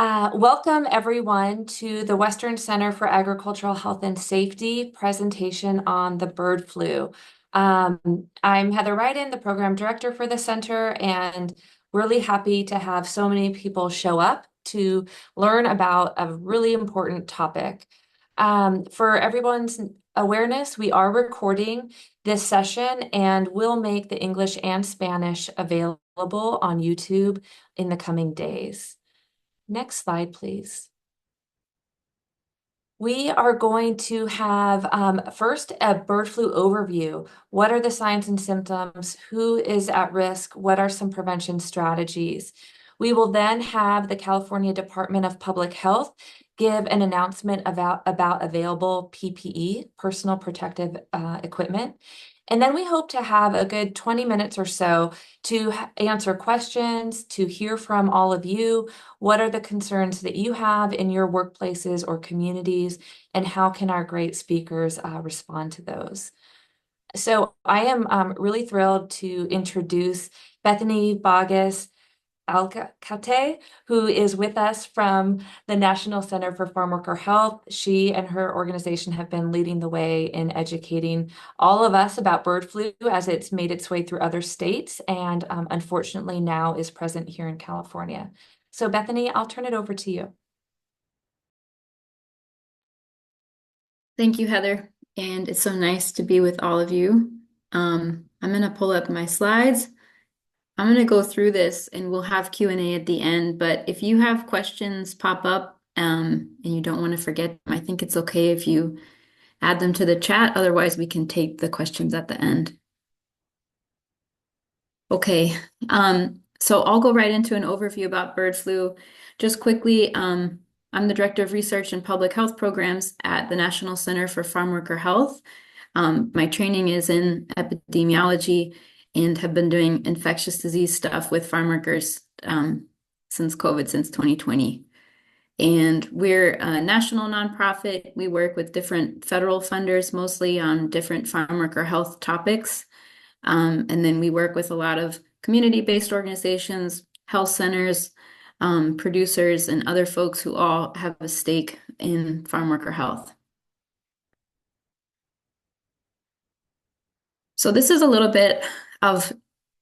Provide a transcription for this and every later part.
Welcome everyone to the Western Center for Agricultural Health and Safety presentation on the bird flu. I'm Heather Ryden, the program director for the center, and really happy to have so many people show up to learn about a really important topic. For everyone's awareness, we are recording this session and we'll make the English and Spanish available on YouTube in the coming days. Next slide, please. We are going to have first a bird flu overview. What are the signs and symptoms? Who is at risk? What are some prevention strategies? We will then have the California Department of Public Health give an announcement about available PPE, personal protective equipment. And then we hope to have a good 20 minutes or so to answer questions, to hear from all of you. What are the concerns that you have in your workplaces or communities, and how can our great speakers respond to those? So I am really thrilled to introduce Bethany Alcauter, who is with us from the National Center for Farmworker Health. She and her organization have been leading the way in educating all of us about bird flu as it's made its way through other states and unfortunately now is present here in California. So Bethany, I'll turn it over to you. Thank you, Heather. And it's so nice to be with all of you. I'm going to pull up my slides. I'm going to go through this and we'll have Q&A at the end. But if you have questions pop up and you don't want to forget them, I think it's okay if you add them to the chat. Otherwise, we can take the questions at the end. Okay, so I'll go right into an overview about bird flu. Just quickly, I'm the Director of Research and Public Health Programs at the National Center for Farmworker Health. My training is in epidemiology and have been doing infectious disease stuff with farm workers since 2020. And we're a national nonprofit. We work with different federal funders, mostly on different farm worker health topics. And then we work with a lot of community-based organizations, health centers, producers, and other folks who all have a stake in farm worker health. So this is a little bit of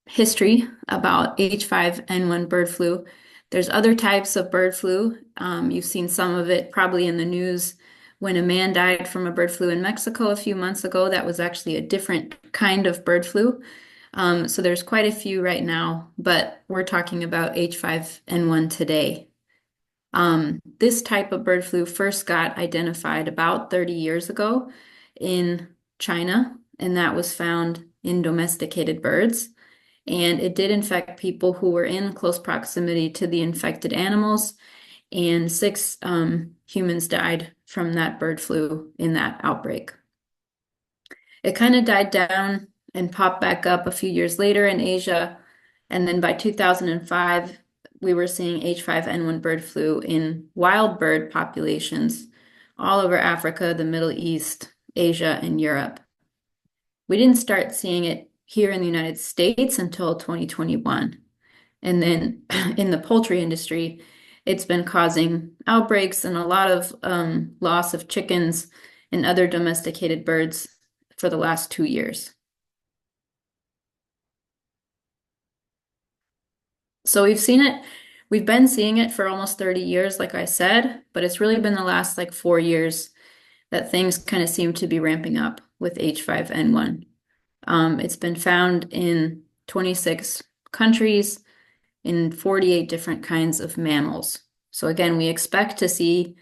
history about H5N1 bird flu. There's other types of bird flu. You've seen some of it probably in the news when a man died from a bird flu in Mexico a few months ago. That was actually a different kind of bird flu. So there's quite a few right now, but we're talking about H5N1 today. This type of bird flu first got identified about 30 years ago in China, and that was found in domesticated birds. And it did infect people who were in close proximity to the infected animals, and 6 humans died from that bird flu in that outbreak. It kind of died down and popped back up a few years later in Asia, and then by 2005, we were seeing H5N1 bird flu in wild bird populations all over Africa, the Middle East, Asia, and Europe. We didn't start seeing it here in the United States until 2021. And then in the poultry industry, it's been causing outbreaks and a lot of loss of chickens and other domesticated birds for the last 2 years. So we've been seeing it for almost 30 years, like I said, but it's really been the last 4 years that things kind of seem to be ramping up with H5N1. It's been found in 26 countries in 48 different kinds of mammals. So again, we expect to see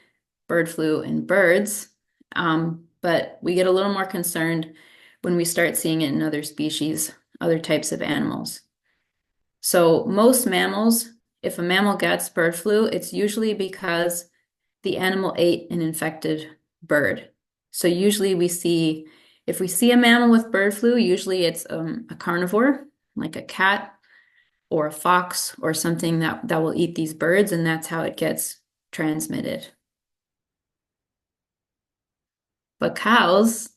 bird flu in birds, but we get a little more concerned when we start seeing it in other species, other types of animals. So most mammals, if a mammal gets bird flu, it's usually because the animal ate an infected bird. So usually if we see a mammal with bird flu, usually it's a carnivore, like a cat or a fox or something that will eat these birds, and that's how it gets transmitted. But cows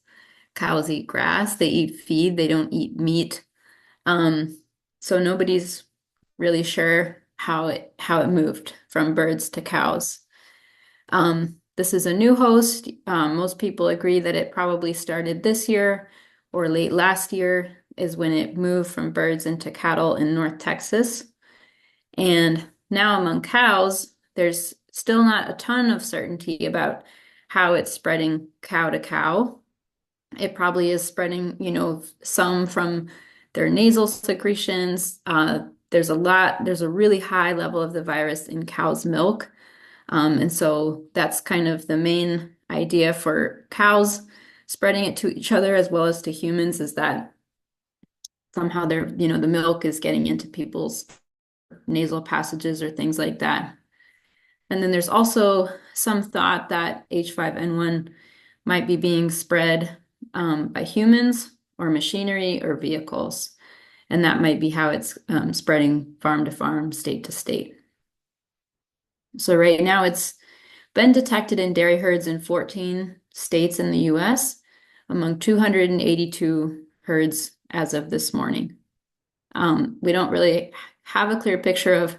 eat grass, they eat feed, they don't eat meat. So nobody's really sure how it moved from birds to cows. This is a new host. Most people agree that it probably started this year or late last year is when it moved from birds into cattle in North Texas. And now among cows, there's still not a ton of certainty about how it's spreading cow to cow. It probably is spreading, some from their nasal secretions. There's a really high level of the virus in cow's milk. And so that's kind of the main idea for cows spreading it to each other as well as to humans is that somehow the milk is getting into people's nasal passages or things like that. And then there's also some thought that H5N1 might be being spread by humans or machinery or vehicles. And that might be how it's spreading farm to farm, state to state. So right now it's been detected in dairy herds in 14 states in the US among 282 herds as of this morning. We don't really have a clear picture of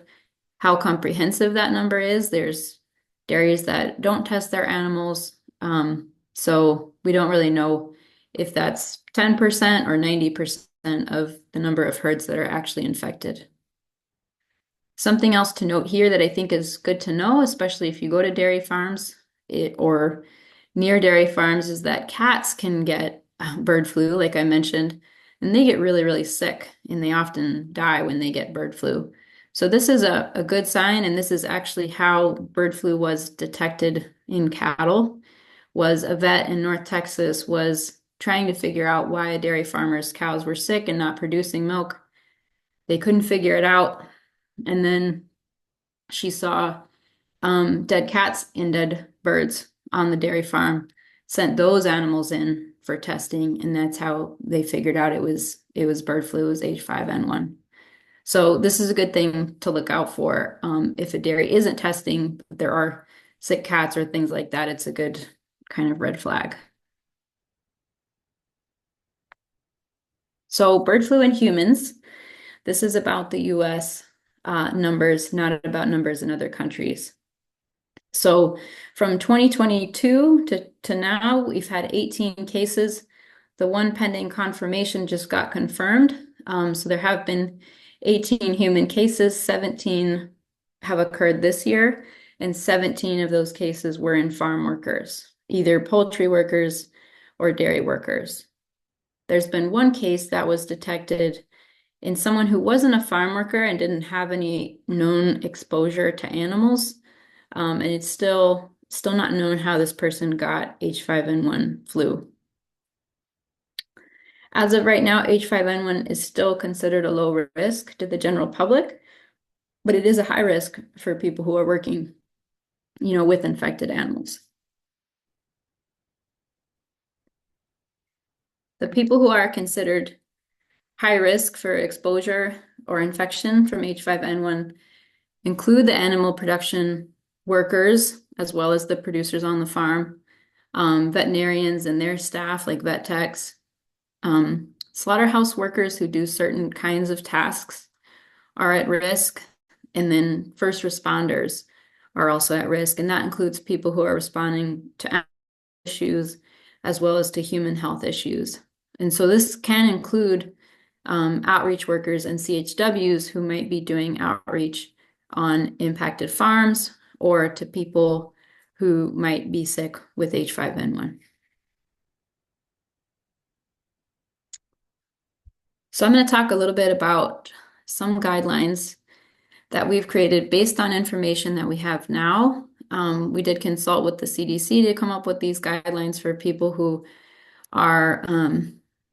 how comprehensive that number is. There's dairies that don't test their animals, so we don't really know if that's 10% or 90% of the number of herds that are actually infected. Something else to note here that I think is good to know, especially if you go to dairy farms or near dairy farms, is that cats can get bird flu, like I mentioned, and they get really, really sick, and they often die when they get bird flu. So this is a good sign, and this is actually how bird flu was detected in cattle, was a vet in North Texas was trying to figure out why a dairy farmer's cows were sick and not producing milk. They couldn't figure it out. And then she saw dead cats and dead birds on the dairy farm, sent those animals in for testing, and that's how they figured out it was bird flu, it was H5N1. So this is a good thing to look out for. If a dairy isn't testing, but there are sick cats or things like that, it's a good kind of red flag. So bird flu in humans, this is about the US numbers, not about numbers in other countries. So from 2022 to now, we've had 18 cases. The one pending confirmation just got confirmed. So there have been 18 human cases, 17 have occurred this year, and 17 of those cases were in farm workers, either poultry workers or dairy workers. There's been one case that was detected in someone who wasn't a farm worker and didn't have any known exposure to animals. And it's still not known how this person got H5N1 flu. As of right now, H5N1 is still considered a low risk to the general public, but it is a high risk for people who are working, with infected animals. The people who are considered high risk for exposure or infection from H5N1 include the animal production workers, as well as the producers on the farm, veterinarians and their staff, like vet techs, slaughterhouse workers who do certain kinds of tasks are at risk, and then first responders are also at risk, and that includes people who are responding to animal issues as well as to human health issues. And so this can include outreach workers and CHWs who might be doing outreach on impacted farms or to people who might be sick with H5N1. So I'm going to talk a little bit about some guidelines that we've created based on information that we have now. We did consult with the CDC to come up with these guidelines for people who are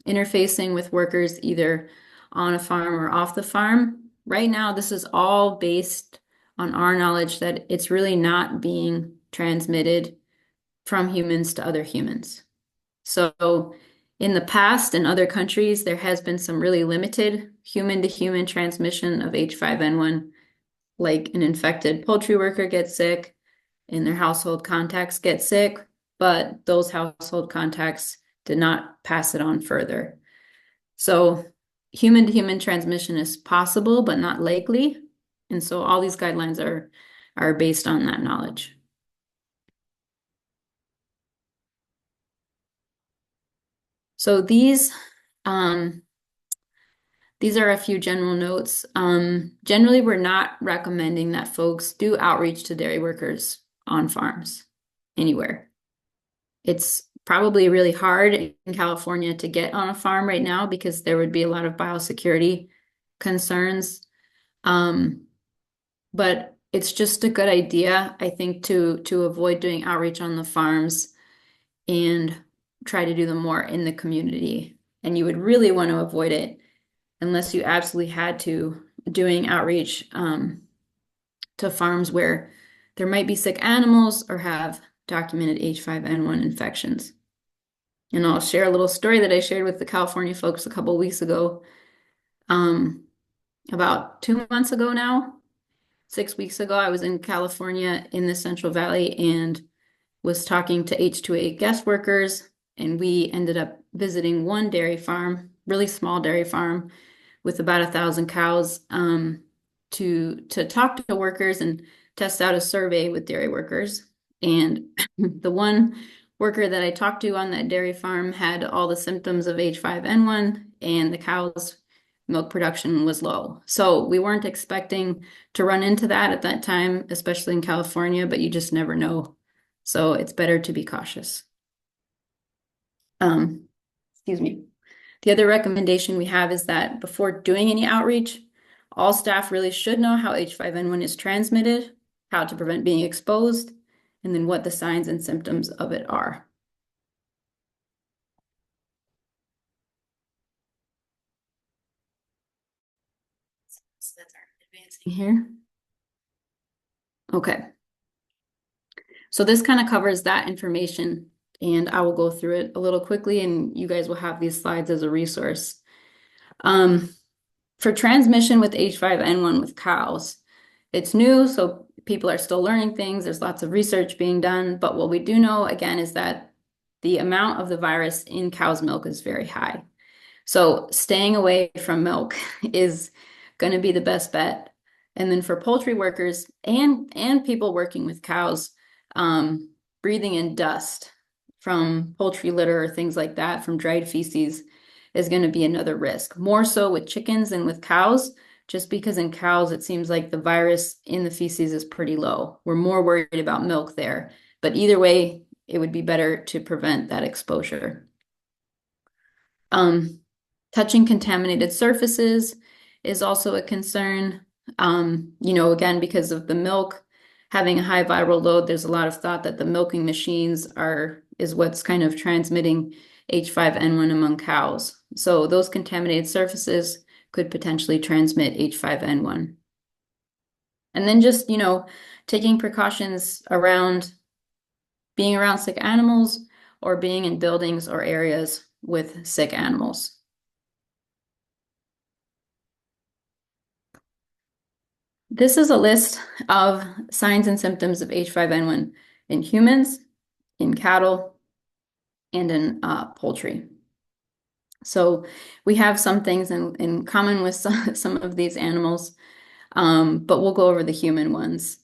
interfacing with workers either on a farm or off the farm. Right now, this is all based on our knowledge that it's really not being transmitted from humans to other humans. So in the past, in other countries, there has been some really limited human-to-human transmission of H5N1, like an infected poultry worker gets sick and their household contacts get sick, but those household contacts did not pass it on further. So human-to-human transmission is possible, but not likely. And so all these guidelines are based on that knowledge. So these are a few general notes. Generally, we're not recommending that folks do outreach to dairy workers on farms anywhere. It's probably really hard in California to get on a farm right now because there would be a lot of biosecurity concerns. Um, but it's just a good idea, I think, to avoid doing outreach on the farms and try to do them more in the community. And you would really want to avoid it unless you absolutely had to, doing outreach to farms where there might be sick animals or have documented H5N1 infections. And I'll share a little story that I shared with the California folks a couple weeks ago. Um, about 2 months ago now, 6 weeks ago, I was in California in the Central Valley and was talking to H2A guest workers, and we ended up visiting one dairy farm, really small dairy farm with about 1,000 cows, to talk to workers and test out a survey with dairy workers. And the one worker that I talked to on that dairy farm had all the symptoms of H5N1, and the cow's milk production was low. So we weren't expecting to run into that at that time, especially in California, but you just never know. So it's better to be cautious. Excuse me. The other recommendation we have is that before doing any outreach, all staff really should know how H5N1 is transmitted, how to prevent being exposed, and then what the signs and symptoms of it are. So that's our advancing here. Okay. So this kind of covers that information, and I will go through it a little quickly, and you guys will have these slides as a resource. For transmission with H5N1 with cows, it's new, so people are still learning things. There's lots of research being done, but what we do know, again, is that the amount of the virus in cow's milk is very high. So staying away from milk is going to be the best bet. And then for poultry workers and people working with cows, breathing in dust from poultry litter or things like that, from dried feces, is going to be another risk. More so with chickens than with cows, just because in cows it seems like the virus in the feces is pretty low. We're more worried about milk there. But either way, it would be better to prevent that exposure. Touching contaminated surfaces is also a concern. Again, because of the milk having a high viral load, there's a lot of thought that the milking machines is what's kind of transmitting H5N1 among cows. So those contaminated surfaces could potentially transmit H5N1. And then just, taking precautions around being around sick animals or being in buildings or areas with sick animals. This is a list of signs and symptoms of H5N1 in humans, in cattle, and in poultry. So we have some things in common with some of these animals, but we'll go over the human ones.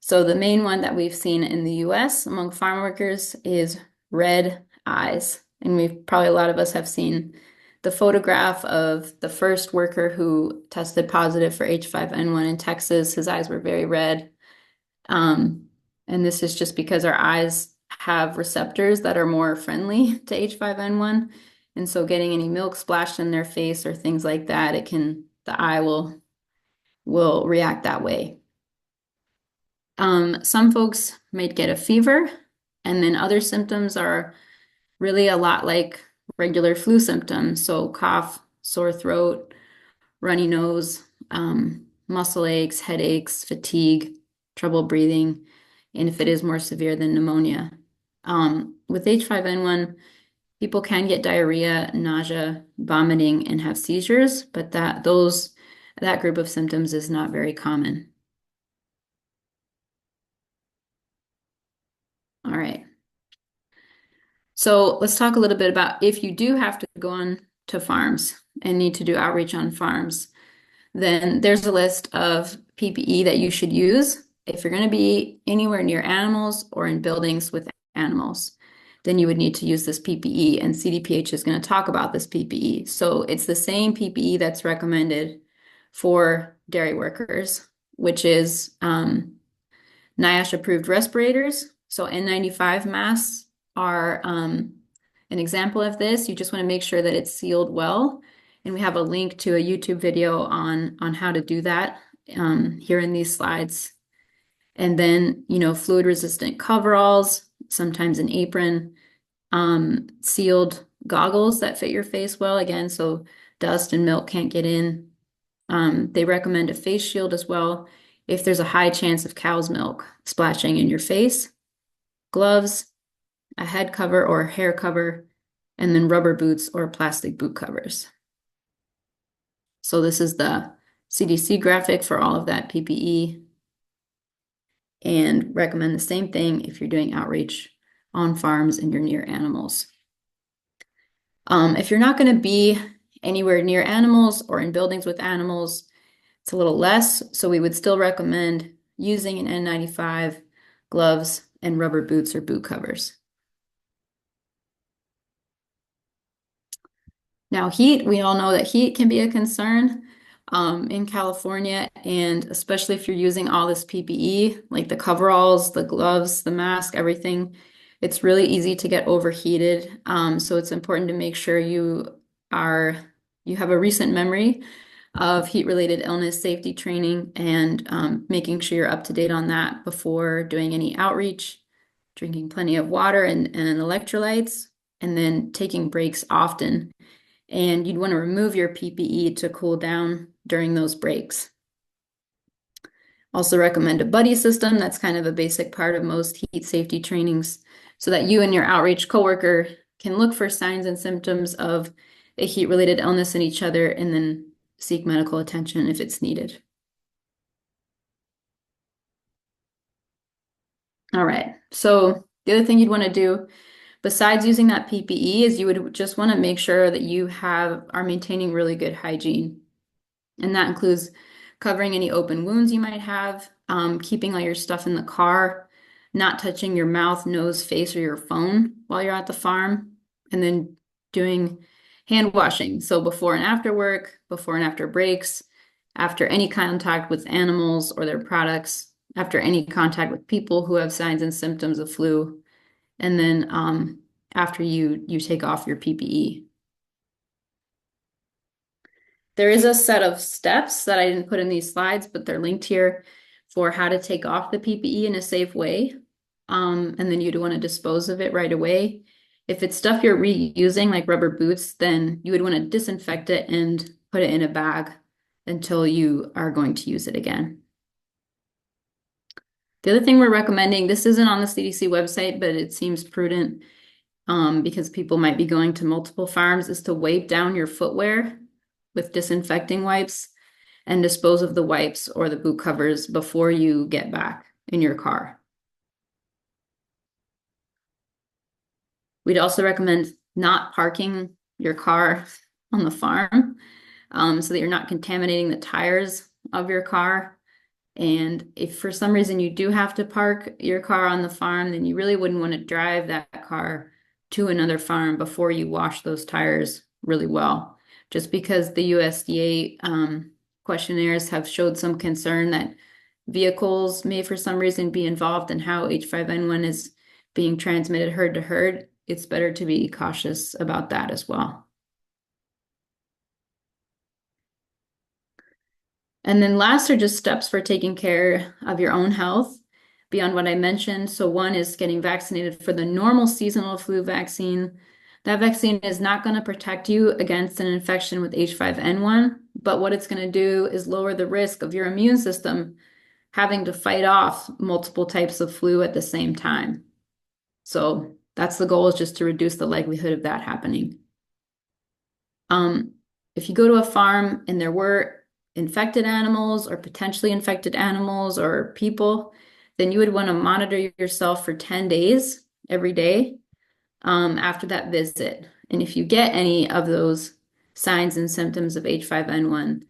So the main one that we've seen in the US among farm workers is red eyes. And a lot of us have seen the photograph of the first worker who tested positive for H5N1 in Texas. His eyes were very red. And this is just because our eyes have receptors that are more friendly to H5N1. And so getting any milk splashed in their face or things like that, the eye will react that way. Some folks might get a fever, and then other symptoms are really a lot like regular flu symptoms. So cough, sore throat, runny nose, muscle aches, headaches, fatigue, trouble breathing, and if it is more severe, then pneumonia. With H5N1, people can get diarrhea, nausea, vomiting, and have seizures, but that group of symptoms is not very common. All right. So let's talk a little bit about if you do have to go on to farms and need to do outreach on farms. then there's a list of PPE that you should use if you're going to be anywhere near animals or in buildings with animals. Then you would need to use this PPE, and CDPH is going to talk about this PPE. So it's the same PPE that's recommended for dairy workers, which is NIOSH approved respirators. So N95 masks are an example of this. You just want to make sure that it's sealed well. And we have a link to a YouTube video on how to do that here in these slides. And then, fluid resistant coveralls, sometimes an apron, sealed goggles that fit your face well, again, so dust and milk can't get in. They recommend a face shield as well if there's a high chance of cow's milk splashing in your face, gloves, a head cover or hair cover, and then rubber boots or plastic boot covers. So this is the CDC graphic for all of that PPE, and recommend the same thing if you're doing outreach on farms and you're near animals. If you're not going to be anywhere near animals or in buildings with animals, it's a little less, so we would still recommend using an N95, gloves, and rubber boots or boot covers. Now, heat, we all know that heat can be a concern in California, and especially if you're using all this PPE, like the coveralls, the gloves, the mask, everything, it's really easy to get overheated. So it's important to make sure you have a recent memory of heat-related illness safety training, and making sure you're up to date on that before doing any outreach, drinking plenty of water and electrolytes, and then taking breaks often. And you'd want to remove your PPE to cool down during those breaks. Also recommend a buddy system. That's kind of a basic part of most heat safety trainings, so that you and your outreach coworker can look for signs and symptoms of a heat-related illness in each other and then seek medical attention if it's needed. All right, so the other thing you'd want to do besides using that PPE is you would just want to make sure that you are maintaining really good hygiene. And that includes covering any open wounds you might have, keeping all your stuff in the car, not touching your mouth, nose, face, or your phone while you're at the farm, and then doing hand washing. So before and after work, before and after breaks, after any contact with animals or their products, after any contact with people who have signs and symptoms of flu, and then after you take off your PPE. There is a set of steps that I didn't put in these slides, but they're linked here for how to take off the PPE in a safe way. And then you'd want to dispose of it right away. If it's stuff you're reusing, like rubber boots, then you would want to disinfect it and put it in a bag until you are going to use it again. The other thing we're recommending, this isn't on the CDC website, but it seems prudent because people might be going to multiple farms, is to wipe down your footwear with disinfecting wipes and dispose of the wipes or the boot covers before you get back in your car. We'd also recommend not parking your car on the farm so that you're not contaminating the tires of your car. And if for some reason you do have to park your car on the farm, then you really wouldn't want to drive that car to another farm before you wash those tires really well. Just because the USDA questionnaires have showed some concern that vehicles may for some reason be involved in how H5N1 is being transmitted herd to herd, it's better to be cautious about that as well. And then last are just steps for taking care of your own health beyond what I mentioned. So one is getting vaccinated for the normal seasonal flu vaccine. That vaccine is not going to protect you against an infection with H5N1, but what it's going to do is lower the risk of your immune system having to fight off multiple types of flu at the same time. So that's the goal, is just to reduce the likelihood of that happening. If you go to a farm and there were infected animals or potentially infected animals or people, then you would want to monitor yourself for 10 days every day after that visit. And if you get any of those signs and symptoms of H5N1,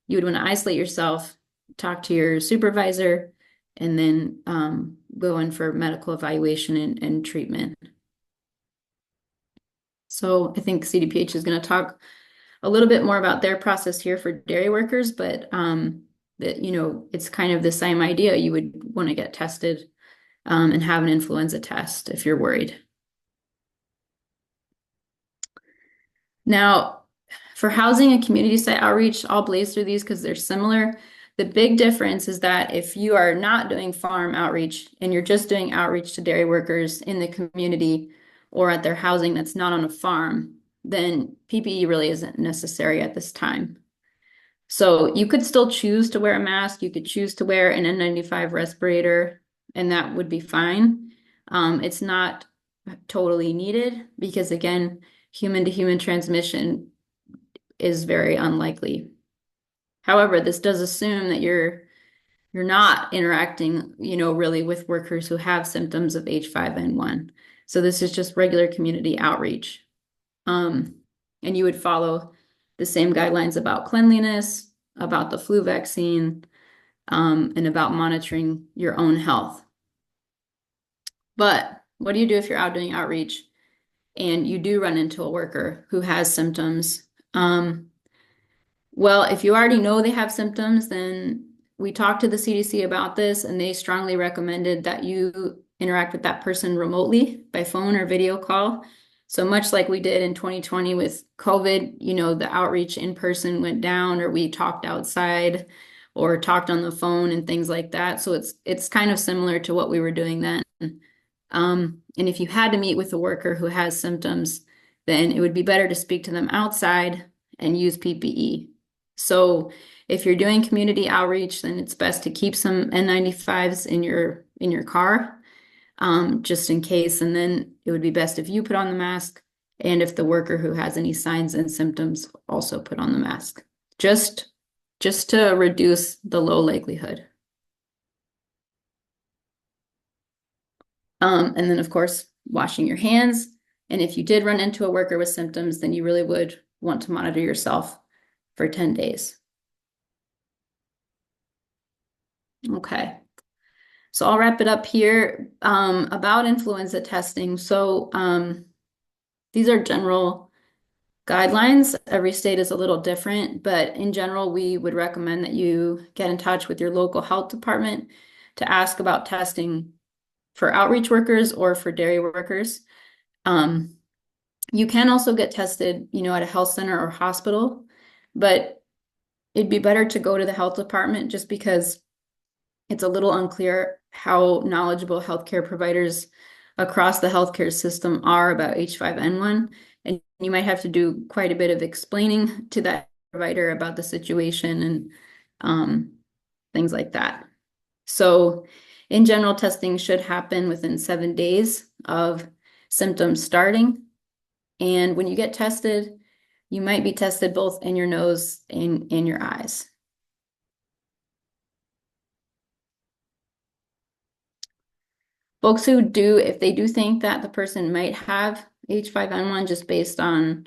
you would want to isolate yourself, talk to your supervisor, and then go in for medical evaluation and treatment. So I think CDPH is going to talk a little bit more about their process here for dairy workers, but that it's kind of the same idea. You would want to get tested and have an influenza test if you're worried. Now, for housing and community site outreach, I'll blaze through these because they're similar. The big difference is that if you are not doing farm outreach and you're just doing outreach to dairy workers in the community or at their housing that's not on a farm, then PPE really isn't necessary at this time. So you could still choose to wear a mask. You could choose to wear an N95 respirator, and that would be fine. It's not totally needed because, again, human to human transmission is very unlikely. However, this does assume that you're not interacting, really with workers who have symptoms of H5N1. So this is just regular community outreach. And you would follow the same guidelines about cleanliness, about the flu vaccine, and about monitoring your own health. But what do you do if you're out doing outreach and you do run into a worker who has symptoms? Well, if you already know they have symptoms, then we talked to the CDC about this, and they strongly recommended that you interact with that person remotely by phone or video call. So much like we did in 2020 with COVID, the outreach in person went down, or we talked outside or talked on the phone and things like that. So it's kind of similar to what we were doing then. And if you had to meet with a worker who has symptoms, then it would be better to speak to them outside and use PPE. So if you're doing community outreach, then it's best to keep some N95s in your car, just in case. And then it would be best if you put on the mask, and if the worker who has any signs and symptoms also put on the mask, just to reduce the low likelihood. And then, of course, washing your hands. And if you did run into a worker with symptoms, then you really would want to monitor yourself for 10 days. Okay. So I'll wrap it up here about influenza testing. So these are general guidelines. Every state is a little different, but in general, we would recommend that you get in touch with your local health department to ask about testing for outreach workers or for dairy workers. You can also get tested, at a health center or hospital, but it'd be better to go to the health department just because it's a little unclear how knowledgeable healthcare providers across the healthcare system are about H5N1. And you might have to do quite a bit of explaining to that provider about the situation and things like that. So in general, testing should happen within 7 days of symptoms starting. And when you get tested, you might be tested both in your nose and in your eyes. Folks who do, if they do think that the person might have H5N1 just based on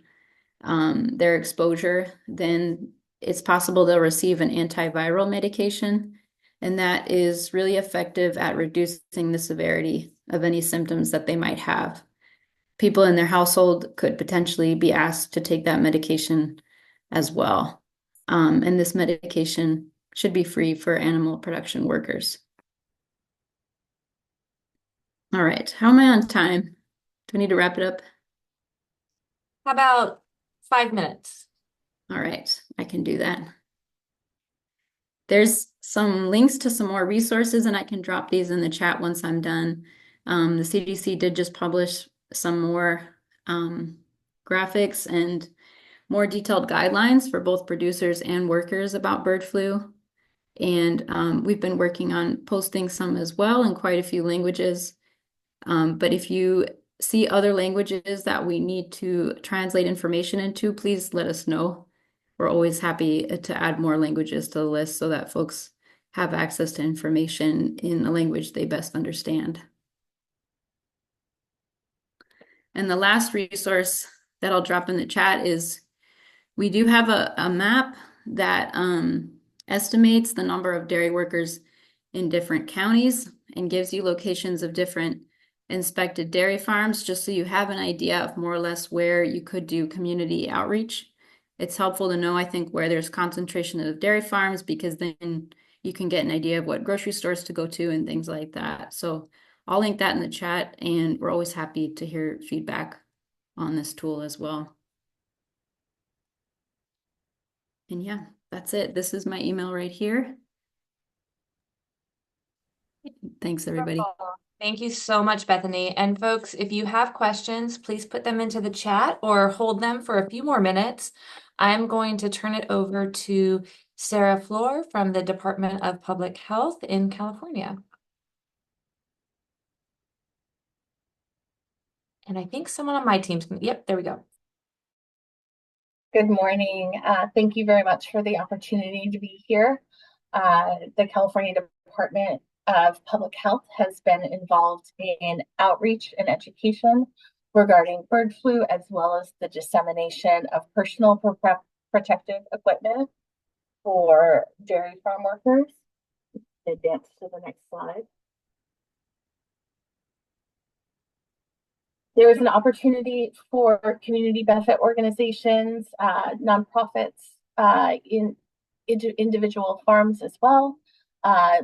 their exposure, then it's possible they'll receive an antiviral medication, and that is really effective at reducing the severity of any symptoms that they might have. People in their household could potentially be asked to take that medication as well. And this medication should be free for animal production workers. All right, how am I on time? Do I need to wrap it up? How about 5 minutes? All right, I can do that. There's some links to some more resources, and I can drop these in the chat once I'm done. The CDC did just publish some more graphics and more detailed guidelines for both producers and workers about bird flu. And we've been working on posting some as well in quite a few languages. But if you see other languages that we need to translate information into, please let us know. We're always happy to add more languages to the list so that folks have access to information in a language they best understand. And the last resource that I'll drop in the chat is we do have a map that estimates the number of dairy workers in different counties and gives you locations of different inspected dairy farms, just so you have an idea of more or less where you could do community outreach. It's helpful to know, I think, where there's concentration of dairy farms, because then you can get an idea of what grocery stores to go to and things like that. So I'll link that in the chat, and we're always happy to hear feedback on this tool as well. And yeah, that's it. This is my email right here. Thanks, everybody. Wonderful. Thank you so much, Bethany. And folks, if you have questions, please put them into the chat or hold them for a few more minutes. I'm going to turn it over to Sarah Floor from the Department of Public Health in California. And I think someone on my team's, yep, there we go. Good morning. Thank you very much for the opportunity to be here. The California Department of Public Health has been involved in outreach and education regarding bird flu, as well as the dissemination of personal protective equipment for dairy farm workers. Advance to the next slide. There is an opportunity for community benefit organizations, nonprofits, individual farms as well,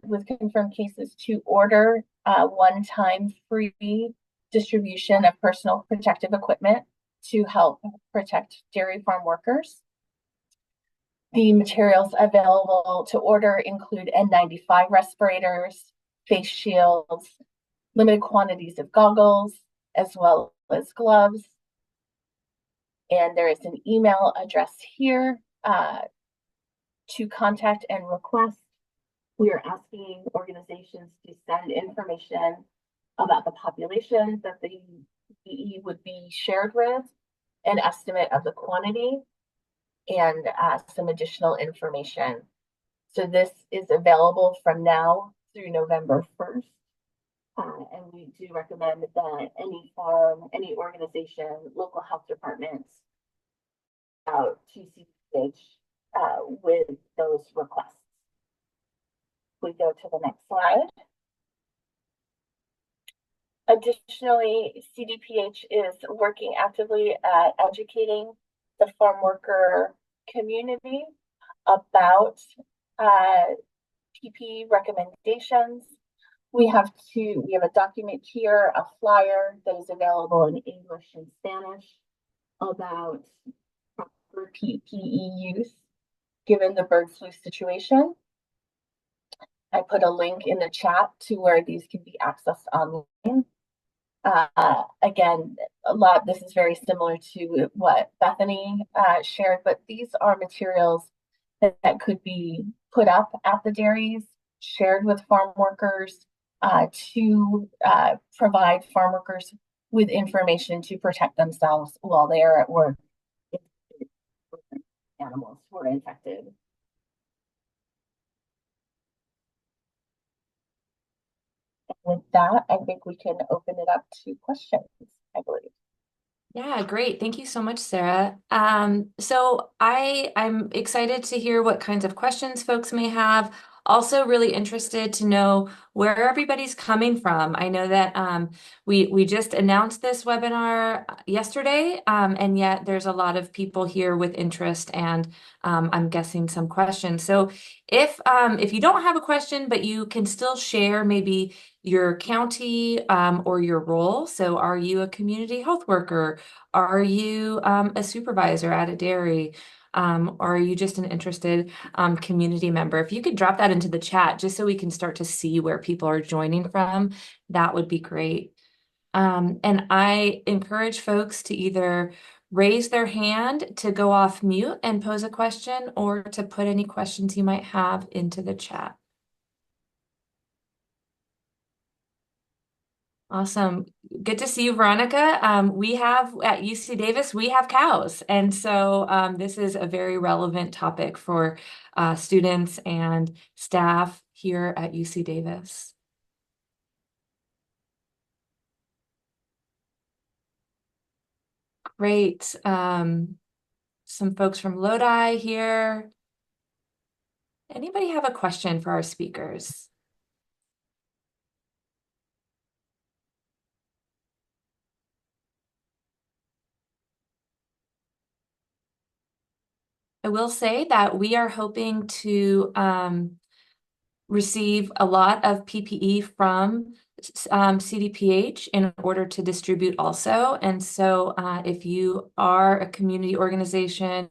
with confirmed cases to order one-time free distribution of personal protective equipment to help protect dairy farm workers. The materials available to order include N95 respirators, face shields, limited quantities of goggles, as well as gloves. And there is an email address here to contact and request. We are asking organizations to send information about the population that the BE would be shared with, an estimate of the quantity, and some additional information. So this is available from now through November 1st. And we do recommend that any farm, any organization, local health departments out to WCAHS with those requests. We go to the next slide. Additionally, CDPH is working actively at educating the farm worker community about PP recommendations. We have a document here, a flyer that is available in English and Spanish about proper PPE use given the bird flu situation. I put a link in the chat to where these can be accessed online. Again, this is very similar to what Bethany shared, but these are materials that could be put up at the dairies, shared with farm workers, to provide farm workers with information to protect themselves while they are at work if animals were infected. With that, I think we can open it up to questions, I believe. Yeah, great. Thank you so much, Sarah. So I'm excited to hear what kinds of questions folks may have. Also really interested to know where everybody's coming from. I know that we just announced this webinar yesterday, and yet there's a lot of people here with interest and I'm guessing some questions. So if you don't have a question, but you can still share maybe your county or your role. So are you a community health worker? Are you a supervisor at a dairy? Or are you just an interested community member? If you could drop that into the chat just so we can start to see where people are joining from, that would be great. And I encourage folks to either raise their hand to go off mute and pose a question, or to put any questions you might have into the chat. Awesome. Good to see you, Veronica. We have at UC Davis, we have cows. And so this is a very relevant topic for students and staff here at UC Davis. Great. Some folks from Lodi here. Anybody have a question for our speakers? I will say that we are hoping to receive a lot of PPE from CDPH in order to distribute also. And so if you are a community organization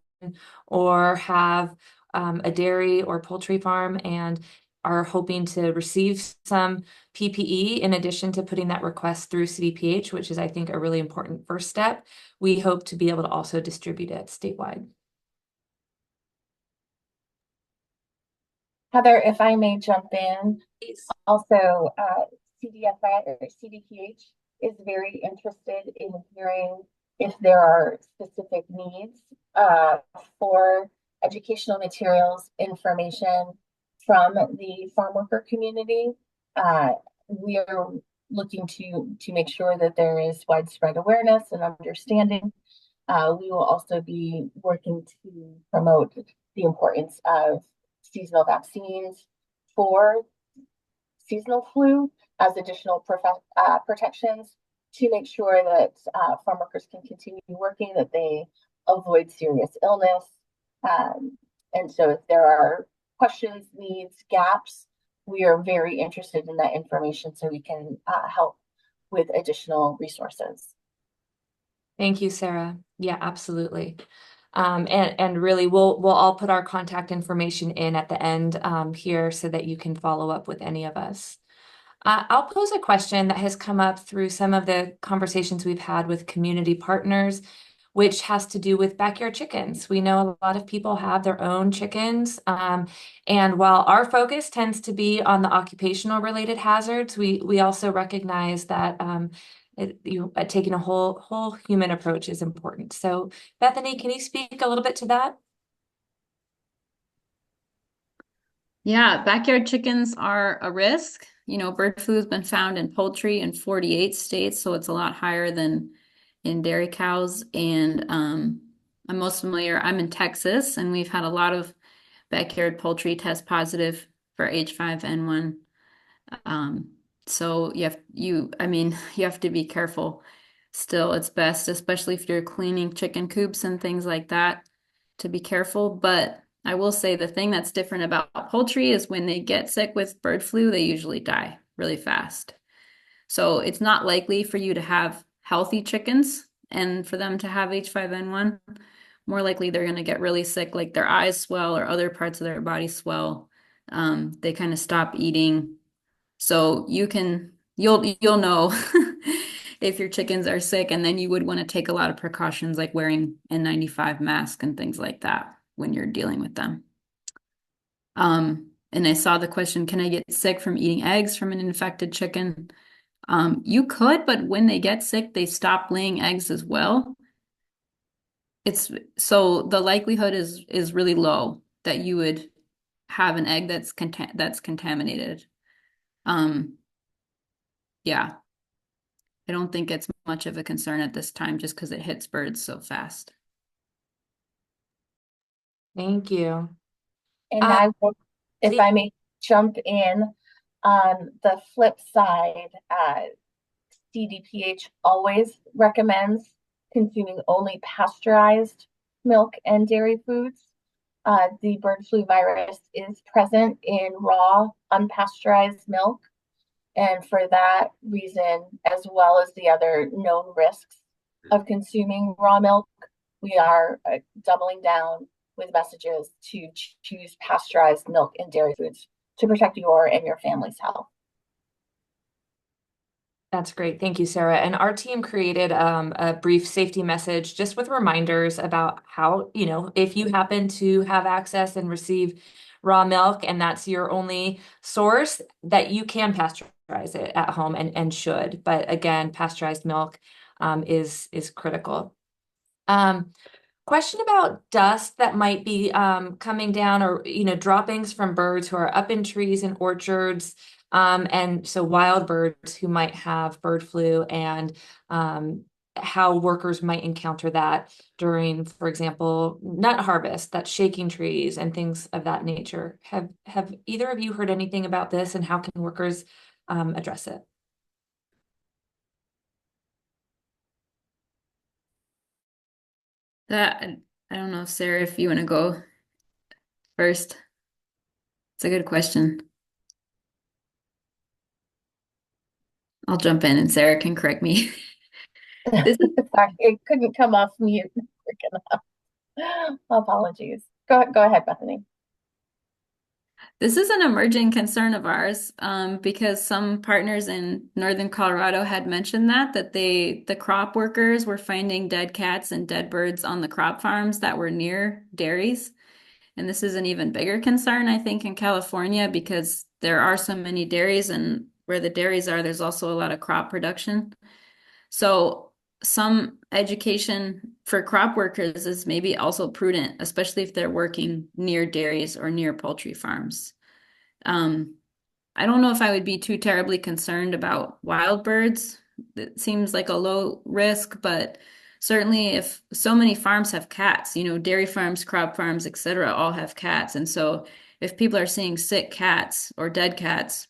or have a dairy or poultry farm and are hoping to receive some PPE in addition to putting that request through CDPH, which is, I think, a really important first step, we hope to be able to also distribute it statewide. Heather, if I may jump in, Please. also CDFI or CDPH is very interested in hearing if there are specific needs for educational materials, information from the farm worker community. We are looking to make sure that there is widespread awareness and understanding. We will also be working to promote the importance of seasonal vaccines for seasonal flu as additional protections to make sure that farm workers can continue working, that they avoid serious illness. And so if there are questions, needs, gaps, we are very interested in that information so we can help with additional resources. Thank you, Sarah. Yeah, absolutely. And really, we'll all put our contact information in at the end here so that you can follow up with any of us. I'll pose a question that has come up through some of the conversations we've had with community partners, which has to do with backyard chickens. We know a lot of people have their own chickens. And while our focus tends to be on the occupational related hazards, we also recognize that taking a whole human approach is important. So Bethany, can you speak a little bit to that? Yeah, backyard chickens are a risk. You know, bird flu has been found in poultry in 48 states, so it's a lot higher than in dairy cows. And I'm most familiar, I'm in Texas, and we've had a lot of backyard poultry test positive for H5N1. So I mean, you have to be careful still. It's best, especially if you're cleaning chicken coops and things like that, to be careful. But I will say the thing that's different about poultry is when they get sick with bird flu, they usually die really fast. So it's not likely for you to have healthy chickens and for them to have H5N1. More likely they're going to get really sick, like their eyes swell or other parts of their body swell. They kind of stop eating. So you'll know if your chickens are sick, and then you would want to take a lot of precautions like wearing N95 mask and things like that when you're dealing with them. And I saw the question, can I get sick from eating eggs from an infected chicken? You could, but when they get sick, they stop laying eggs as well. So the likelihood is really low that you would have an egg that's contaminated. Yeah, I don't think it's much of a concern at this time just because it hits birds so fast. Thank you. And I will, if Please. I may jump in on the flip side, CDPH always recommends consuming only pasteurized milk and dairy foods. The bird flu virus is present in raw, unpasteurized milk. And for that reason, as well as the other known risks of consuming raw milk, we are doubling down with messages to choose pasteurized milk and dairy foods to protect your and your family's health. That's great. Thank you, Sarah. And our team created a brief safety message just with reminders about how, if you happen to have access and receive raw milk and that's your only source, that you can pasteurize it at home and should. But again, pasteurized milk is critical. Question about dust that might be coming down or, droppings from birds who are up in trees and orchards. And so wild birds who might have bird flu and how workers might encounter that during, for example, nut harvest, that's shaking trees and things of that nature. Have either of you heard anything about this, and how can workers address it? That I don't know, Sarah, if you want to go first. It's a good question. I'll jump in and Sarah can correct me. This Sorry, it couldn't come off mute quick enough. Apologies. Go ahead, Bethany. This is an emerging concern of ours, because some partners in northern Colorado had mentioned that the crop workers were finding dead cats and dead birds on the crop farms that were near dairies. And this is an even bigger concern, I think, in California because there are so many dairies, and where the dairies are, there's also a lot of crop production. So some education for crop workers is maybe also prudent, especially if they're working near dairies or near poultry farms. Um, I don't know if I would be too terribly concerned about wild birds. It seems like a low risk, but certainly if so many farms have cats, dairy farms, crop farms, etc., all have cats. And so if people are seeing sick cats or dead cats,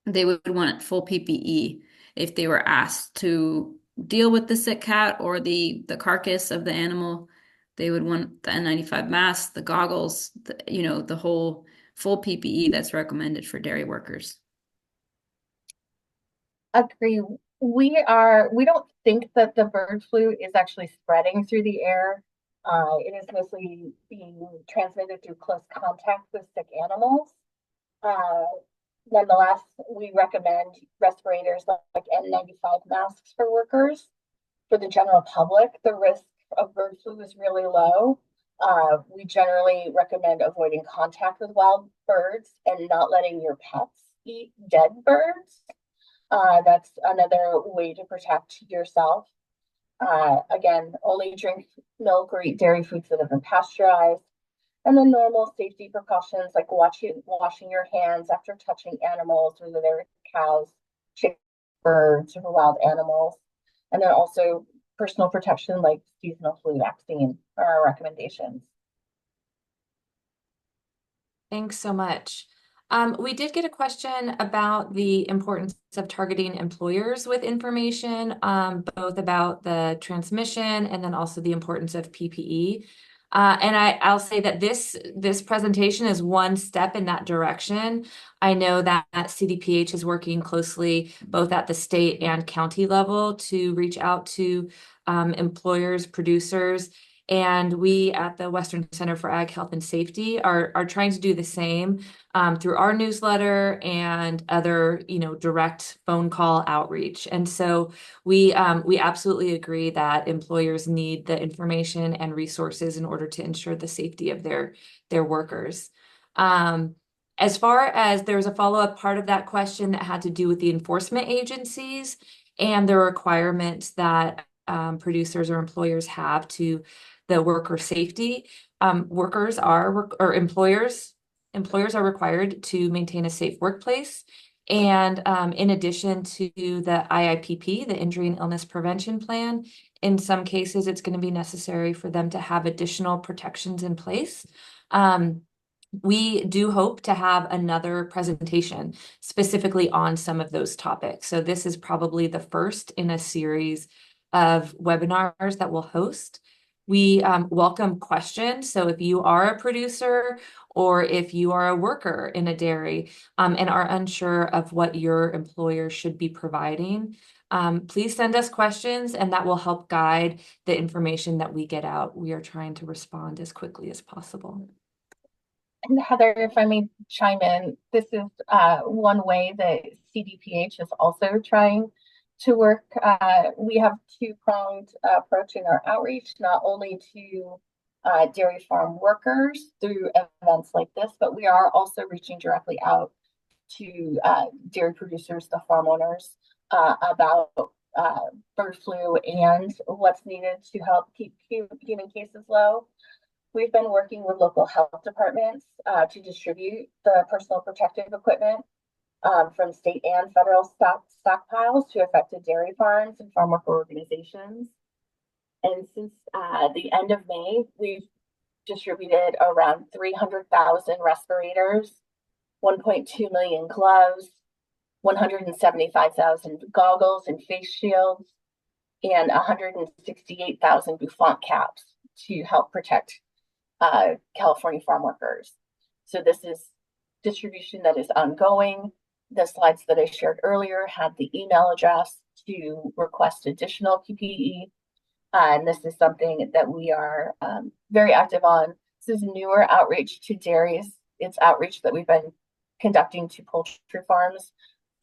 they would want full PPE if they were asked to deal with the sick cat or the carcass of the animal. They would want the N95 mask, the goggles, the whole full PPE that's recommended for dairy workers. Agree. We don't think that the bird flu is actually spreading through the air. It is mostly being transmitted through close contact with sick animals. Uh, Nonetheless, we recommend respirators like N95 masks for workers. For the general public, the risk of bird flu is really low. We generally recommend avoiding contact with wild birds and not letting your pets eat dead birds. That's another way to protect yourself. Again, only drink milk or eat dairy foods that have been pasteurized. And then normal safety precautions like washing your hands after touching animals, whether they're cows, chickens, birds, or wild animals. And then also personal protection like seasonal flu vaccine are our recommendations. Thanks so much. We did get a question about the importance of targeting employers with information, both about the transmission and then also the importance of PPE. And I'll say that this presentation is one step in that direction. I know that CDPH is working closely both at the state and county level to reach out to employers, producers. And we at the Western Center for Ag Health and Safety are trying to do the same through our newsletter and other, direct phone call outreach. And so we absolutely agree that employers need the information and resources in order to ensure the safety of their workers. As far as there's a follow-up part of that question that had to do with the enforcement agencies and the requirements that producers or employers have to the worker safety. Workers are, or employers are required to maintain a safe workplace. And in addition to the IIPP, the Injury and Illness Prevention Plan, in some cases, it's going to be necessary for them to have additional protections in place. We do hope to have another presentation specifically on some of those topics. So this is probably the first in a series of webinars that we'll host. We welcome questions. So if you are a producer or if you are a worker in a dairy and are unsure of what your employer should be providing, please send us questions and that will help guide the information that we get out. We are trying to respond as quickly as possible. And Heather, if I may chime in, this is one way that CDPH is also trying to work. We have two-pronged approach in our outreach, not only to dairy farm workers through events like this, but we are also reaching directly out to dairy producers, the farm owners, about bird flu and what's needed to help keep human cases low. We've been working with local health departments to distribute the personal protective equipment. from state and federal stockpiles to affected dairy farms and farm worker organizations. And since the end of May, we've distributed around 300,000 respirators, 1.2 million gloves, 175,000 goggles and face shields, and 168,000 bouffant caps to help protect California farm workers. So this is distribution that is ongoing. The slides that I shared earlier had the email address to request additional PPE. And this is something that we are very active on. This is newer outreach to dairies. It's outreach that we've been conducting to poultry farms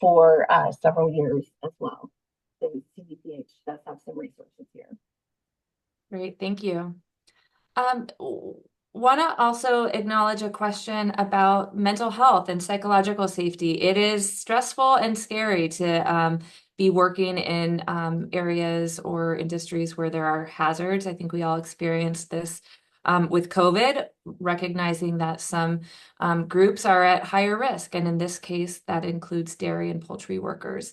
for several years as well. So CDPH does have some resources here. Great, thank you. Want to also acknowledge a question about mental health and psychological safety. It is stressful and scary to be working in areas or industries where there are hazards. I think we all experienced this with COVID, recognizing that some groups are at higher risk. And in this case, that includes dairy and poultry workers.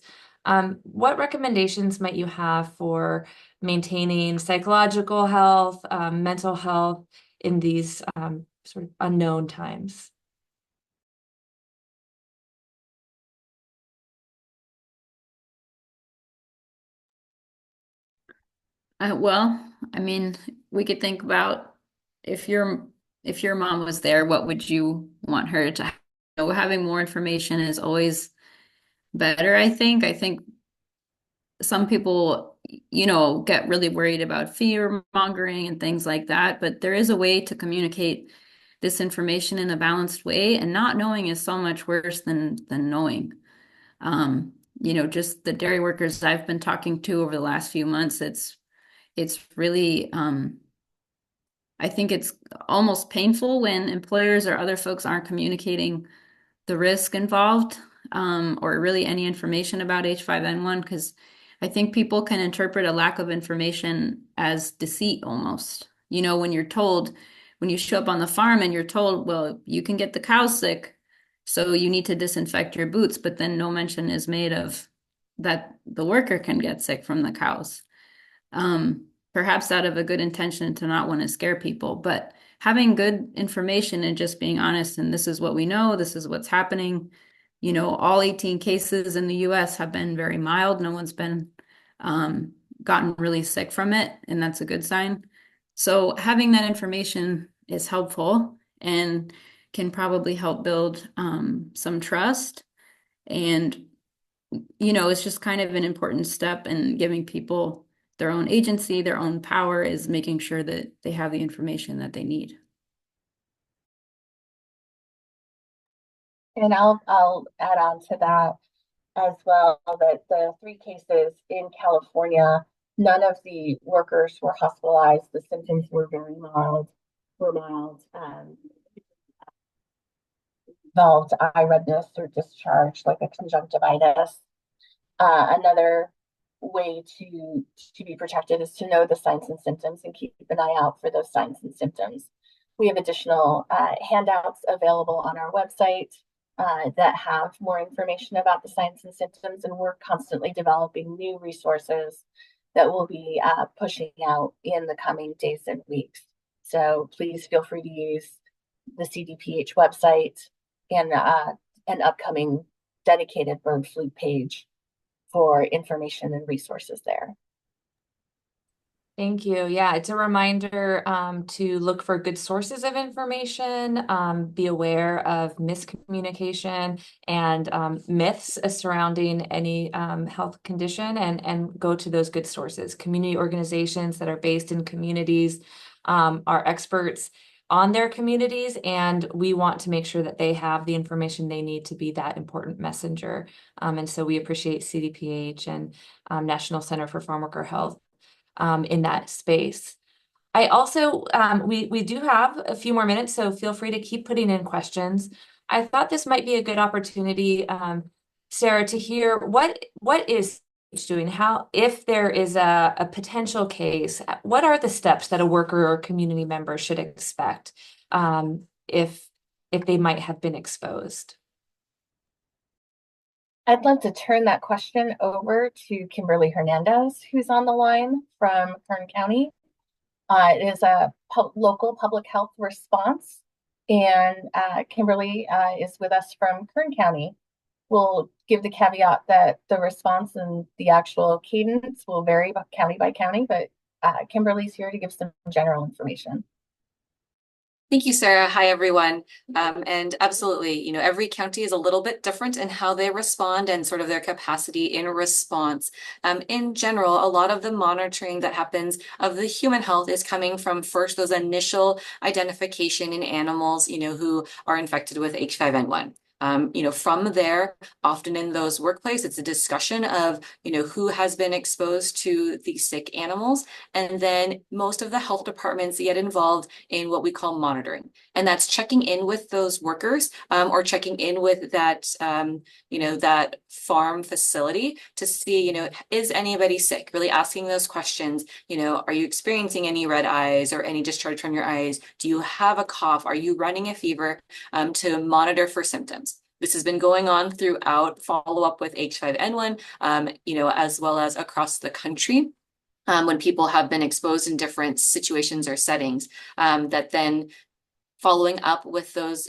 What recommendations might you have for maintaining psychological health, mental health in these sort of unknown times? Well, I mean, we could think about if your mom was there, what would you want her to know? Having more information is always better, I think. I think some people, get really worried about fear mongering and things like that, but there is a way to communicate this information in a balanced way, and not knowing is so much worse than knowing. Just the dairy workers I've been talking to over the last few months, it's really I think it's almost painful when employers or other folks aren't communicating the risk involved, or really any information about H5N1, because I think people can interpret a lack of information as deceit almost. When you show up on the farm and you're told, well, you can get the cows sick, so you need to disinfect your boots, but then no mention is made of that the worker can get sick from the cows. Perhaps out of a good intention to not want to scare people, but having good information and just being honest, and this is what we know, this is what's happening. All 18 cases in the US have been very mild. No one's been gotten really sick from it, and that's a good sign. So having that information is helpful and can probably help build some trust. And, it's just kind of an important step in giving people their own agency, their own power, is making sure that they have the information that they need. And I'll add on to that as well, that the 3 cases in California, none of the workers were hospitalized. The symptoms were very mild, involved eye redness or discharge, like a conjunctivitis. Another way to be protected is to know the signs and symptoms and keep an eye out for those signs and symptoms. We have additional handouts available on our website that have more information about the signs and symptoms, and we're constantly developing new resources that we'll be pushing out in the coming days and weeks. So please feel free to use the CDPH website and an upcoming dedicated bird flu page for information and resources there. Thank you. Yeah, it's a reminder to look for good sources of information, be aware of miscommunication and myths surrounding any health condition, and go to those good sources. Community organizations that are based in communities are experts on their communities, and we want to make sure that they have the information they need to be that important messenger. And so we appreciate CDPH and National Center for Farmworker Health in that space. I also, we do have a few more minutes, so feel free to keep putting in questions. I thought this might be a good opportunity, Sarah, to hear what is doing, how, if there is a potential case, what are the steps that a worker or community member should expect if they might have been exposed? I'd love to turn that question over to Kimberly Hernandez, who's on the line from Kern County. It is a local public health response, and Kimberly is with us from Kern County. We'll give the caveat that the response and the actual cadence will vary by county, but Kimberly's here to give some general information. Thank you, Sarah. Hi, everyone. And absolutely, every county is a little bit different in how they respond and sort of their capacity in response. In general, a lot of the monitoring that happens of the human health is coming from first those initial identification in animals, who are infected with H5N1. From there, often in those workplaces, it's a discussion of, who has been exposed to the sick animals. And then most of the health departments get involved in what we call monitoring. And that's checking in with those workers or checking in with that, that farm facility to see, is anybody sick? Really asking those questions, are you experiencing any red eyes or any discharge from your eyes? Do you have a cough? Are you running a fever? To monitor for symptoms. This has been going on throughout follow-up with H5N1, as well as across the country. When people have been exposed in different situations or settings, that then following up with those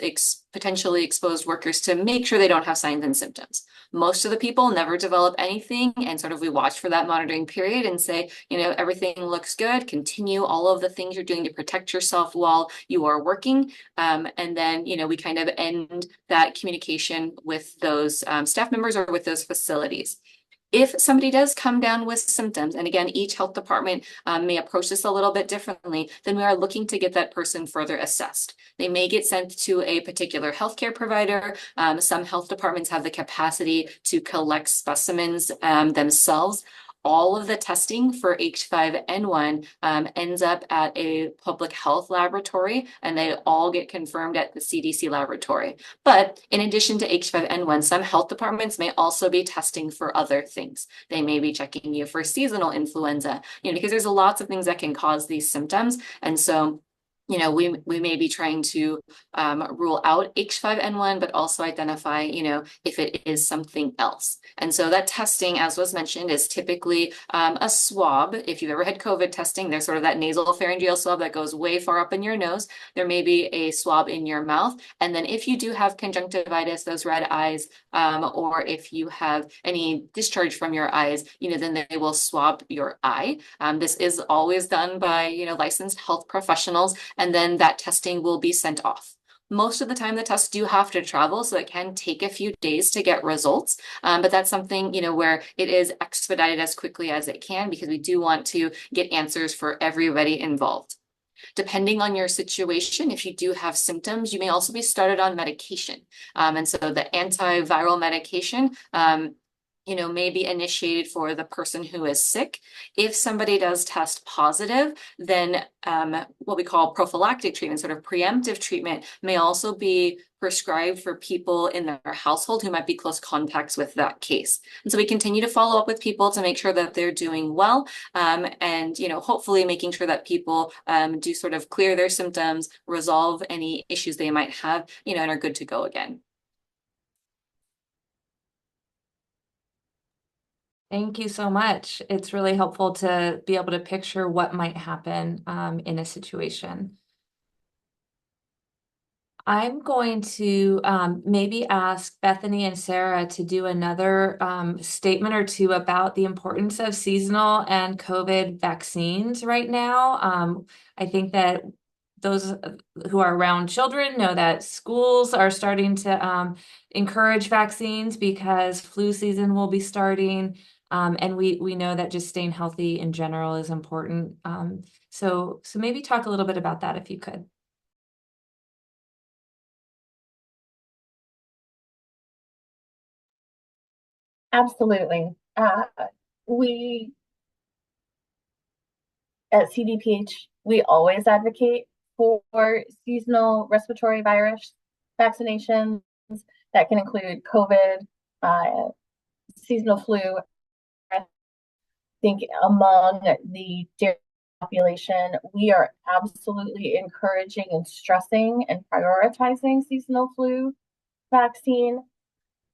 potentially exposed workers to make sure they don't have signs and symptoms. Most of the people never develop anything, and sort of we watch for that monitoring period and say, everything looks good, continue all of the things you're doing to protect yourself while you are working. And then, we kind of end that communication with those staff members or with those facilities. If somebody does come down with symptoms, and again, each health department may approach this a little bit differently, then we are looking to get that person further assessed. They may get sent to a particular healthcare provider. Some health departments have the capacity to collect specimens themselves. All of the testing for H5N1 ends up at a public health laboratory, and they all get confirmed at the CDC laboratory. But in addition to H5N1, some health departments may also be testing for other things. They may be checking you for seasonal influenza, because there's lots of things that can cause these symptoms. And so we may be trying to rule out H5N1, but also identify, if it is something else. And so that testing, as was mentioned, is typically a swab. If you've ever had COVID testing, there's sort of that nasal pharyngeal swab that goes way far up in your nose. There may be a swab in your mouth. And then if you do have conjunctivitis, those red eyes, or if you have any discharge from your eyes, then they will swab your eye. This is always done by, licensed health professionals. And then that testing will be sent off. Most of the time, the tests do have to travel, so it can take a few days to get results. But that's something, where it is expedited as quickly as it can, because we do want to get answers for everybody involved. Depending on your situation, if you do have symptoms, you may also be started on medication. And so the antiviral medication, may be initiated for the person who is sick. If somebody does test positive, then what we call prophylactic treatment, sort of preemptive treatment, may also be prescribed for people in their household who might be close contacts with that case. And so we continue to follow up with people to make sure that they're doing well, and hopefully making sure that people do sort of clear their symptoms, resolve any issues they might have, and are good to go again. Thank you so much. It's really helpful to be able to picture what might happen in a situation. I'm going to maybe ask Bethany and Sarah to do another statement or two about the importance of seasonal and COVID vaccines right now. I think that those who are around children know that schools are starting to encourage vaccines because flu season will be starting. And we know that just staying healthy in general is important. So maybe talk a little bit about that if you could. Absolutely. We at CDPH, we always advocate for seasonal respiratory virus vaccinations that can include COVID, seasonal flu. I think among the dairy population, we are absolutely encouraging and stressing and prioritizing seasonal flu vaccine.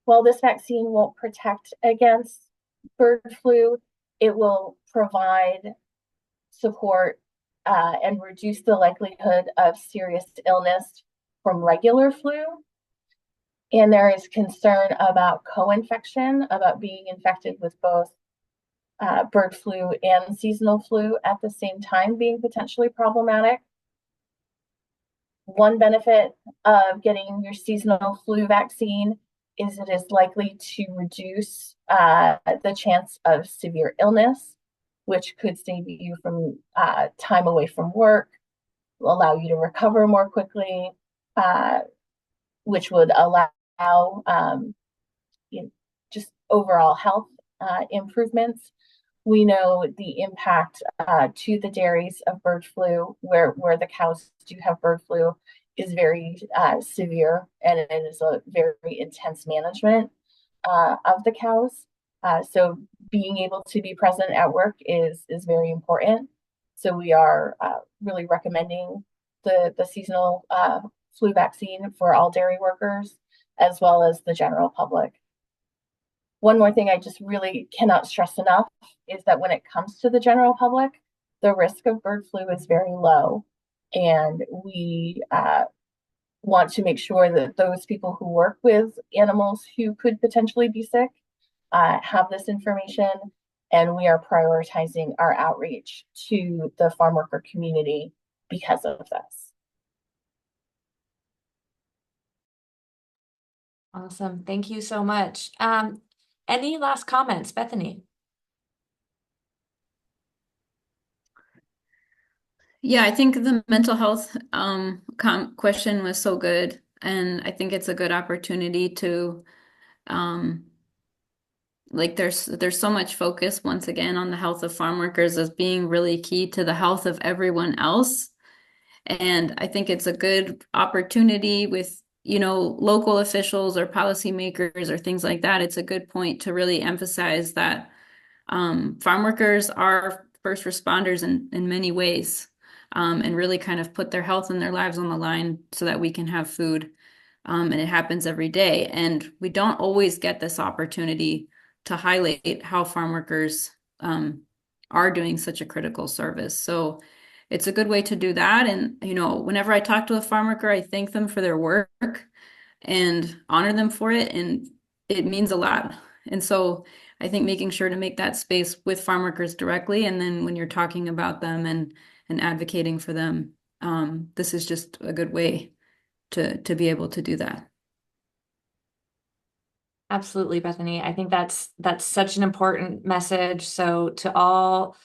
while this vaccine won't protect against bird flu, it will provide support and reduce the likelihood of serious illness from regular flu. And there is concern about co-infection, about being infected with both bird flu and seasonal flu at the same time being potentially problematic. One benefit of getting your seasonal flu vaccine is it is likely to reduce the chance of severe illness, which could save you from time away from work, allow you to recover more quickly, which would allow just overall health improvements. We know the impact to the dairies of bird flu, where the cows do have bird flu, is very severe, and it is a very intense management of the cows. So being able to be present at work is very important. So we are really recommending the seasonal flu vaccine for all dairy workers, as well as the general public. One more thing I just really cannot stress enough is that when it comes to the general public, the risk of bird flu is very low. And we want to make sure that those people who work with animals who could potentially be sick have this information. And we are prioritizing our outreach to the farm worker community because of this. Awesome. Thank you so much. Any last comments, Bethany? Yeah, I think the mental health question was so good, and I think it's a good opportunity to like there's so much focus once again on the health of farm workers as being really key to the health of everyone else. And I think it's a good opportunity with, local officials or policymakers or things like that. It's a good point to really emphasize that farm workers are first responders in many ways, and really kind of put their health and their lives on the line so that we can have food. And it happens every day. And we don't always get this opportunity to highlight how farm workers are doing such a critical service. So it's a good way to do that. And, whenever I talk to a farm worker, I thank them for their work and honor them for it. And it means a lot. And so I think making sure to make that space with farm workers directly, and then when you're talking about them and advocating for them, this is just a good way to be able to do that. Absolutely, Bethany. I think that's such an important message. So to all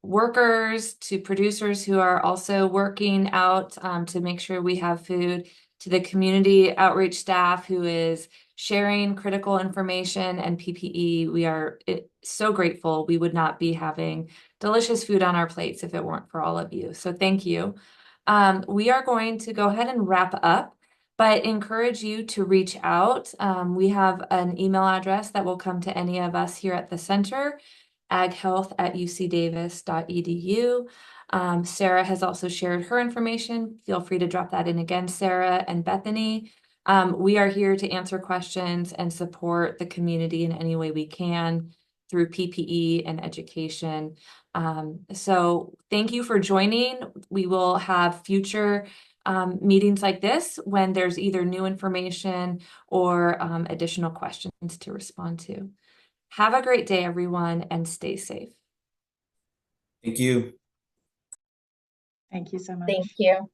workers, to producers who are also working out to make sure we have food, to the community outreach staff who is sharing critical information and PPE, we are so grateful. We would not be having delicious food on our plates if it weren't for all of you. So thank you. We are going to go ahead and wrap up, but encourage you to reach out. We have an email address that will come to any of us here at the center, aghealth@ucdavis.edu. Sarah has also shared her information. Feel free to drop that in again, Sarah and Bethany. We are here to answer questions and support the community in any way we can through PPE and education. So thank you for joining. We will have future meetings like this when there's either new information or additional questions to respond to. Have a great day, everyone, and stay safe. Thank you. Thank you so much. Thank you.